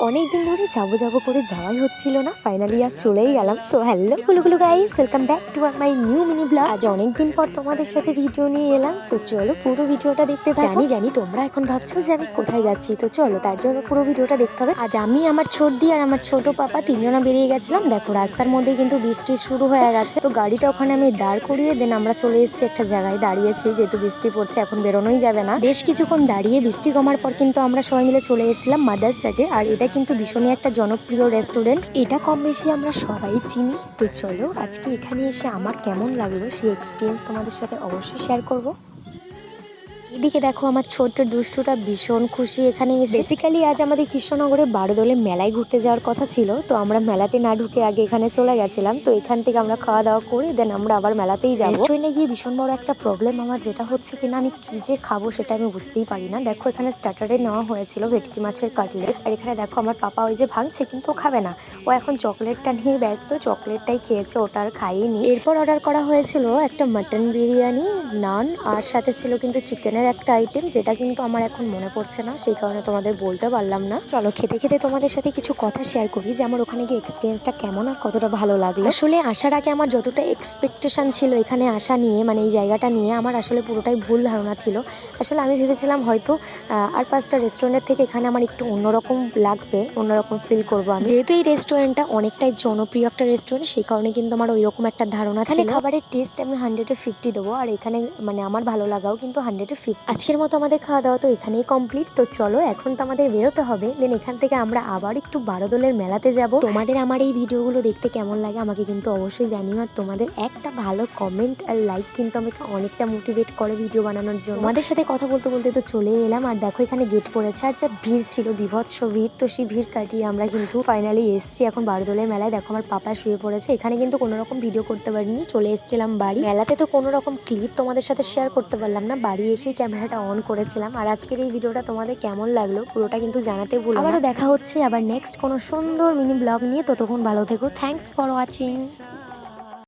অনেকদিন ধরে যাবো করে যাওয়াই হচ্ছিল না, ফাইনালি আজ চলেই গেলাম। সো হ্যালো গুলো guys, welcome back to my new mini blog. আজ অনেকদিন পর তোমাদের সাথে ভিডিও নিয়ে এলাম, তো চলো পুরো ভিডিওটা দেখতে থাকো। জানি তোমরা এখন ভাবছো যে আমি কোথায় যাচ্ছি, তো চলো তার জন্য পুরো ভিডিওটা দেখতে হবে। আজ আমি, আমার ছোটদি আর আমার ছোট পাপা তিনজনা বেরিয়ে গেছিলাম। দেখো রাস্তার মধ্যে কিন্তু বৃষ্টি শুরু হয়ে গেছে, তো গাড়িটা ওখানে আমি দাঁড় করিয়ে দেন আমরা চলে এসেছি একটা জায়গায় দাঁড়িয়েছি, যেহেতু বৃষ্টি পড়ছে এখন বেরোনোই যাবে না। বেশ কিছুক্ষণ দাঁড়িয়ে বৃষ্টি কমার পর কিন্তু আমরা সবাই মিলে চলে এসেছিলাম মাদার্স সেটে। আর এটা কিন্তু ভীষণই একটা জনপ্রিয় রেস্টুরেন্ট, এটা কম বেশি আমরা সবাই চিনি। তো চলো আজকে এখানে এসে আমার কেমন লাগলো সেই এক্সপিরিয়েন্স তোমাদের সাথে অবশ্যই শেয়ার করব। এদিকে দেখো আমার ছোট্ট দুষ্টুটা ভীষণ খুশি এখানে এসে। বেসিক্যালি আজ আমাদের কৃষ্ণনগরে বারোদলে মেলায় ঘুরতে যাওয়ার কথা ছিল, তো আমরা মেলাতে না ঢুকে আগে এখানে চলে গেছিলাম। তো এখান থেকে আমরা খাওয়া দাওয়া করে দেন আমরা আবার মেলাতেই যাবো। রেস্টুরেন্টে গিয়ে ভীষণ বড় একটা প্রবলেম আমার যেটা হচ্ছে কিনা, আমি কি যে খাবো সেটা আমি বুঝতেই পারি না। দেখো এখানে স্টার্টারে নেওয়া হয়েছিল ভেটকি মাছের কাটলেট, আর এখানে দেখো আমার পাপা ওই যে ভাঙছে কিন্তু ও খাবে না, ও এখন চকলেটটা নিয়ে ব্যস্ত, চকলেটটাই খেয়েছে, ওটা আর খাইনি। এরপর অর্ডার করা হয়েছিল একটা মাটন বিরিয়ানি, নান, আর সাথে ছিল কিন্তু চিকেনের একটা আইটেম, যেটা কিন্তু আমার এখন মনে পড়ছে না, সেই কারণে তোমাদের বলতে পারলাম না। চলো খেতে খেতে তোমাদের সাথে কিছু কথা শেয়ার করি যে আমার ওখানে গিয়ে এক্সপিরিয়েন্সটা কেমন আর কতটা ভালো লাগলো। আসলে আসার আগে আমার যতটা এক্সপেকটেশন ছিল এখানে আসা নিয়ে, মানে এই জায়গাটা নিয়ে, আমার আসলে পুরোটাই ভুল ধারণা ছিল। আসলে আমি ভেবেছিলাম হয়তো আর পাঁচটা রেস্টুরেন্টের থেকে এখানে আমার একটু অন্যরকম লাগবে, অন্যরকম ফিল করবো আমি। যেহেতু এই রেস্টুরেন্টটা অনেকটাই জনপ্রিয় একটা রেস্টুরেন্ট, সেই কারণে কিন্তু আমার ওইরকম একটা ধারণা ছিল। খাবারের টেস্ট আমি 100-এ 50 দেবো, আর এখানে মানে আমার ভালো লাগাও কিন্তু 100-এ 50। আজকের মতো আমাদের খাওয়া দাওয়া তো এখানেই কমপ্লিট। তো চলো এখন তো আমাদের বেরোতে হবে, দেন এখান থেকে আমরা আবার একটু বারোদলের মেলাতে যাব। তোমাদের আমার এই ভিডিওগুলো দেখতে কেমন লাগে আমাকে কিন্তু অবশ্যই জানিও, আর তোমাদের একটা ভালো কমেন্ট আর লাইক কিন্তু আমাকে অনেকটা মোটিভেট করে ভিডিও বানানোর জন্য। তোমাদের সাথে কথা বলতে বলতে তো চলে এলাম, আর দেখো এখানে গেট পড়েছে, আর যা ভিড় ছিল, বিভৎস ভিড়, তো সেই ভিড় কাটিয়ে আমরা কিন্তু ফাইনালি এসেছি এখন বারোদলের মেলায়। দেখো আমার পাপা শুয়ে পড়েছে, এখানে কিন্তু কোনো রকম ভিডিও করতে পারিনি, চলে এসেছিলাম বাড়ি। মেলাতে তো কোনো রকম ক্লিপ তোমাদের সাথে শেয়ার করতে পারলাম না, বাড়ি এসেই ক্যামেরাটা অন করেছিলাম। আর আজকের এই ভিডিওটা তোমাদের কেমন লাগলো পুরোটা কিন্তু জানাতে ভুলো না। আবারও দেখা হচ্ছে আবার নেক্সট কোনো সুন্দর মিনি ব্লগ নিয়ে, ততক্ষণ ভালো থেকো। Thanks for watching.